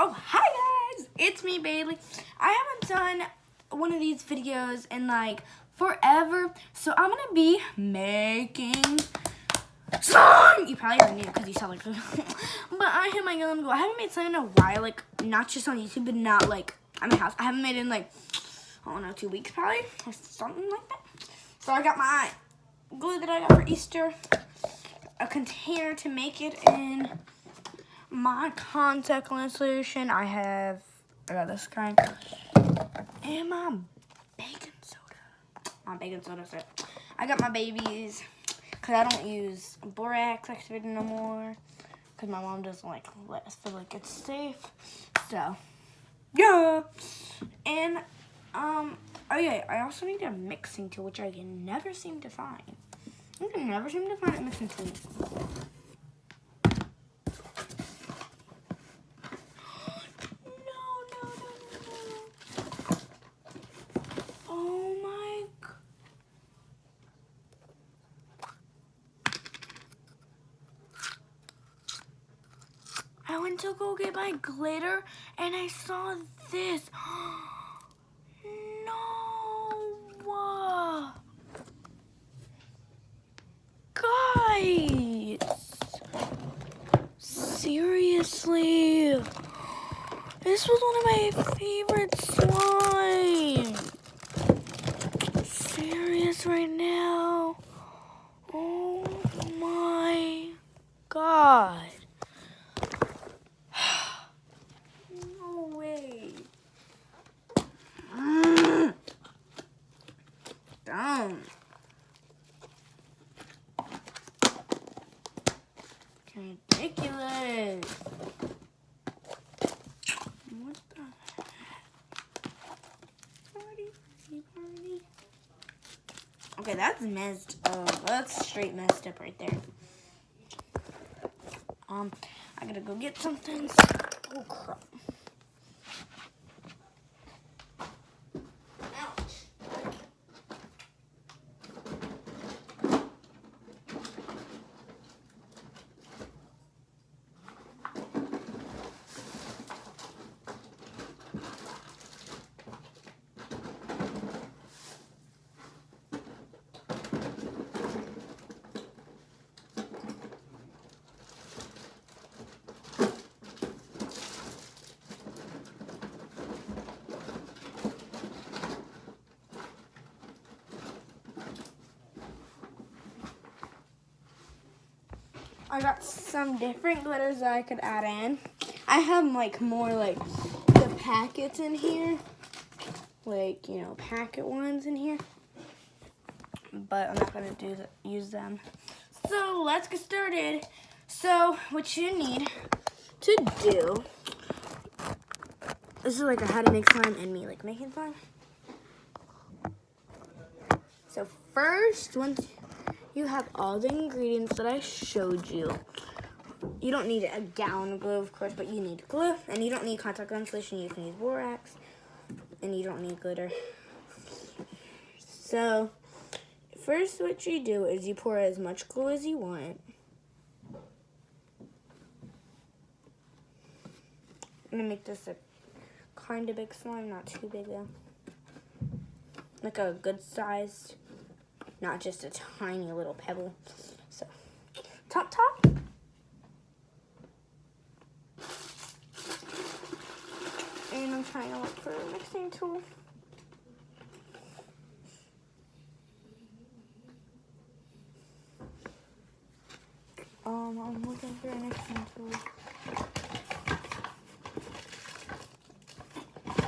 Oh, hi guys! It's me, Bailey. I haven't done one of these videos in like forever, so I'm gonna be making slime! You probably already knew because you saw like but I have my own goal. I haven't made slime in a while, like not just on YouTube, but not like at my house. I haven't made it in like, I don't know, 2 weeks probably, or something like that. So I got my glue that I got for Easter, a container to make it in, my contact lens solution. I got this kind, and my baking soda. So I got my babies, because I don't use borax activated no more, because my mom doesn't like let us feel like it's safe. So yeah, and oh yeah, I also need a mixing tool, which I can never seem to find. I can never seem to find a mixing tool. Oh my God. I went to go get my glitter and I saw this. No. Guys. Seriously. This was one of my favorite slime. Serious right now. Oh my God. No way. Dumb. Ridiculous. What the heck? Party. Okay, that's messed up. That's straight messed up right there. I gotta go get something. Oh crap. Ouch. I got some different glitters that I could add in. I have like more like the packets in here. Like, you know, packet ones in here. But I'm not going to use them. So let's get started. So what you need to do, this is like a how to make slime and me like making slime. So first, once you have all the ingredients that I showed you, you don't need a gallon of glue, of course, but you need glue, and you don't need contact lens solution. You can use borax, and you don't need glitter. So first, what you do is you pour as much glue as you want. I'm gonna make this a kind of big slime, not too big though. Like a good sized, not just a tiny little pebble. So, top. And I'm trying to look for a mixing tool. I'm looking for a mixing tool.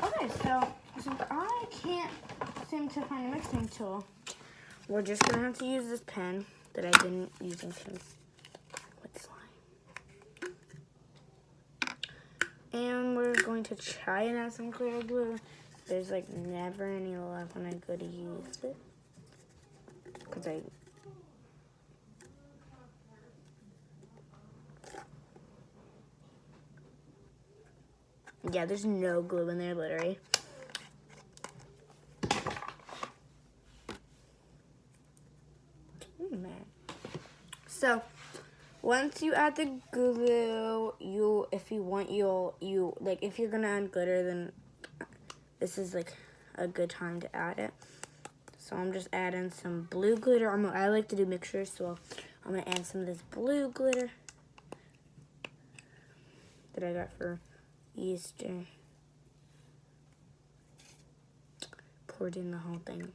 Okay, so since I can't seem to find a mixing tool, we're just gonna have to use this pen that I've been using since with slime. And we're going to try and add some clear glue. There's like never any left when I go to use it. Yeah, there's no glue in there, literally. Man. So, once you add the glue, if you want, like, if you're gonna add glitter, then this is like a good time to add it. So I'm just adding some blue glitter. I like to do mixtures, so I'm gonna add some of this blue glitter that I got for Easter. Poured in the whole thing.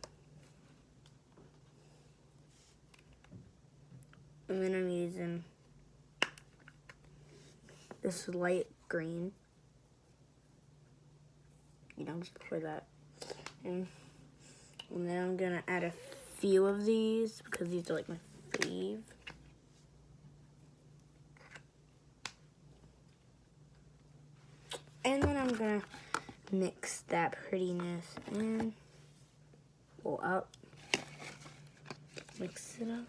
And then I'm using this light green. You know, just pour that in. And then I'm gonna add a few of these because these are like my fave. And then I'm gonna mix that prettiness in. Pull up. Mix it up.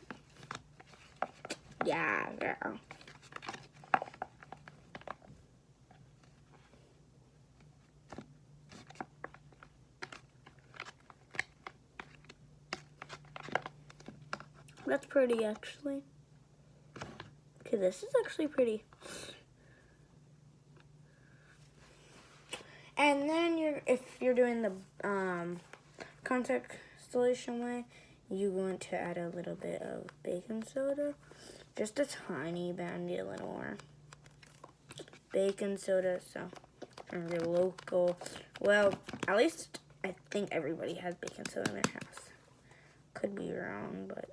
Yeah, girl. That's pretty, actually. Okay, this is actually pretty. And then if you're doing the contact installation way, you want to add a little bit of baking soda. Just a tiny bit, a little more. Baking soda, so from your local, well, at least I think everybody has baking soda in their house. Could be wrong, but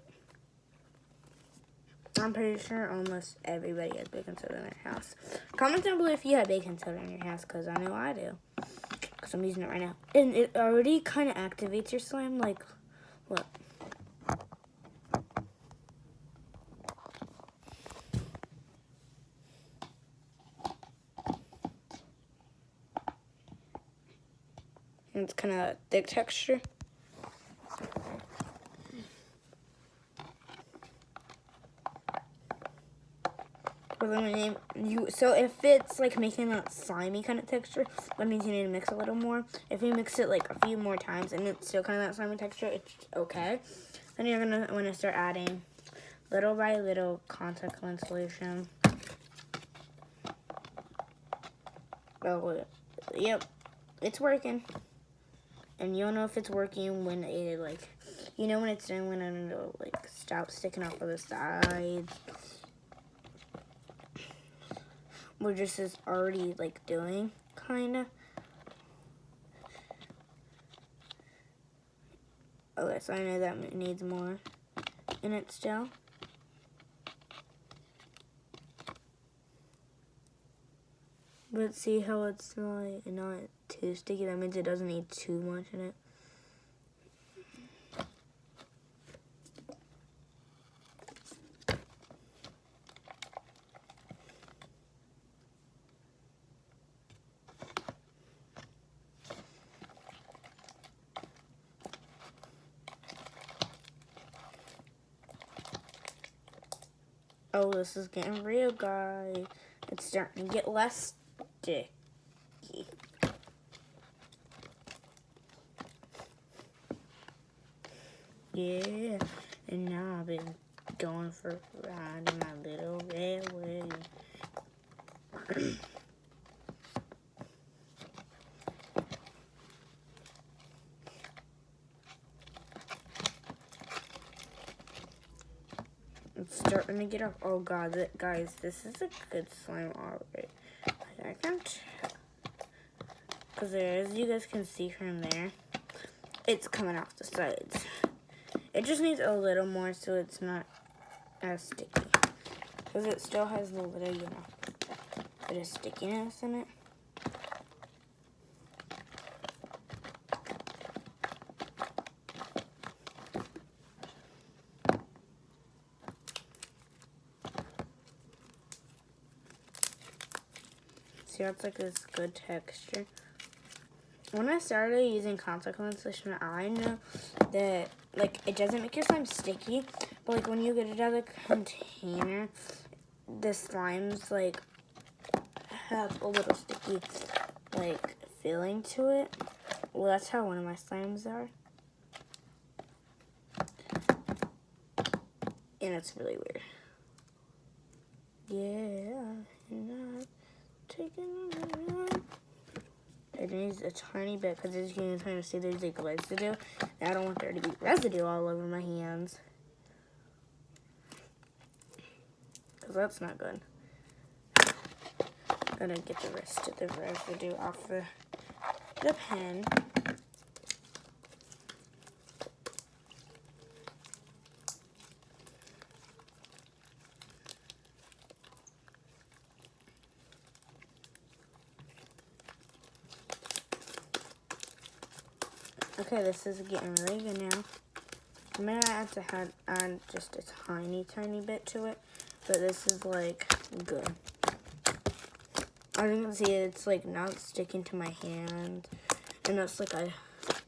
I'm pretty sure almost everybody has baking soda in their house. Comment down below if you have baking soda in your house, because I know I do. Because I'm using it right now. And it already kind of activates your slime, like, look. And it's kind of thick texture. So if it's like making that slimy kind of texture, that means you need to mix a little more. If you mix it like a few more times and it's still kind of that slimy texture, it's okay. Then you're gonna want to start adding little by little contact lens solution. Oh, yep, it's working. And you'll know if it's working when it like, you know when it's done, when it'll like stop sticking off of the sides. We're just is already like doing, kinda. Okay, so I know that it needs more in it still. But see how it's like not too sticky? That means it doesn't need too much in it. Oh, this is getting real, guys. It's starting to get less sticky. Yeah, and now I've been going for a ride in my little red wave. It's starting to get off. Oh god, guys, this is a good slime already. I can tell. Because as you guys can see from there, it's coming off the sides. It just needs a little more so it's not as sticky. Because it still has a little, you know, bit of stickiness in it. See how it's like this good texture? When I started using contact lens solution, I know that like it doesn't make your slime sticky, but like when you get it out of the container, the slimes like have a little sticky like feeling to it. Well, that's how one of my slimes are. And it's really weird. Yeah, not taking it. It needs a tiny bit because as you can kind of see there's like residue. And I don't want there to be residue all over my hands. Because that's not good. I'm gonna get the rest of the residue off the pen. Okay, this is getting really good now. I'm gonna have to add just a tiny bit to it, but this is like good. As you can see, it's like not sticking to my hand, and that's like I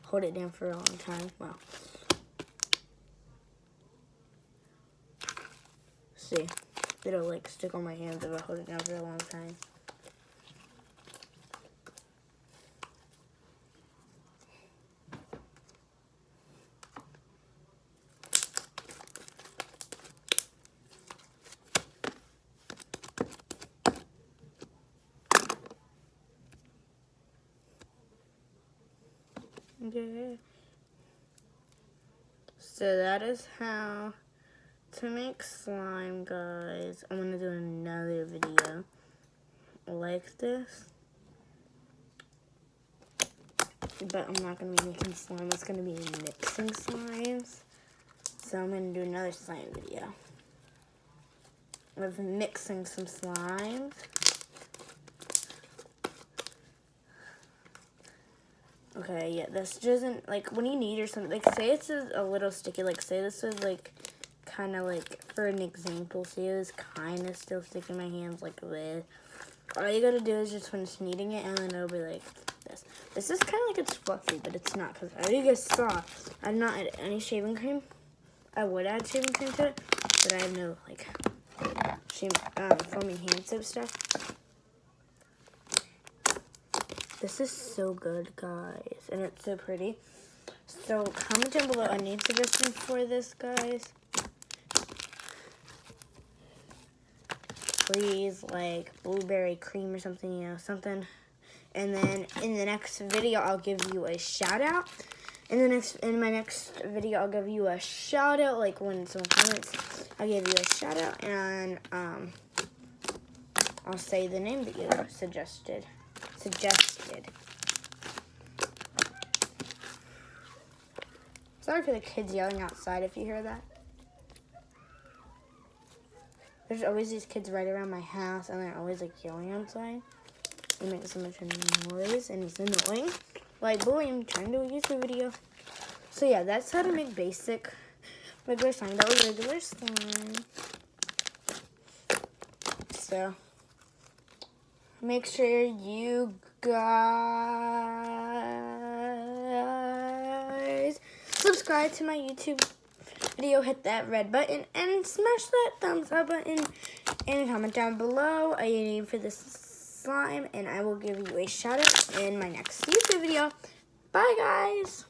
hold it down for a long time. Wow. See, it'll like stick on my hands if I hold it down for a long time. Yeah. So that is how to make slime, guys. I'm gonna do another video like this, but I'm not gonna be making slime. It's gonna be mixing slimes. So I'm gonna do another slime video of mixing some slimes. Okay, yeah, this doesn't, like, when you need or something, like, say it's a little sticky, like, say this was, like, kind of, like, for an example, see it was kind of still sticking in my hands like this. All you gotta do is just finish kneading it, and then it'll be like this. This is kind of like it's fluffy, but it's not, because as you guys saw, I've not added any shaving cream. I would add shaving cream to it, but I have no, like, foaming hand soap stuff. This is so good, guys, and it's so pretty. So comment down below any suggestions for this, guys. Please, like blueberry cream or something, you know, something. And then in the next video, I'll give you a shout out. In my next video, I'll give you a shout out. Like when someone comments, I'll give you a shout out, and I'll say the name that you suggested. Sorry for the kids yelling outside if you hear that. There's always these kids right around my house, and they're always like yelling outside. They make so much noise, and it's annoying. Like, boy, I'm trying to do a YouTube video. So yeah, that's how to make basic regular slime. That was regular slime. So make sure you guys subscribe to my YouTube video, hit that red button, and smash that thumbs up button, and comment down below a name for this slime, and I will give you a shout out in my next YouTube video. Bye, guys.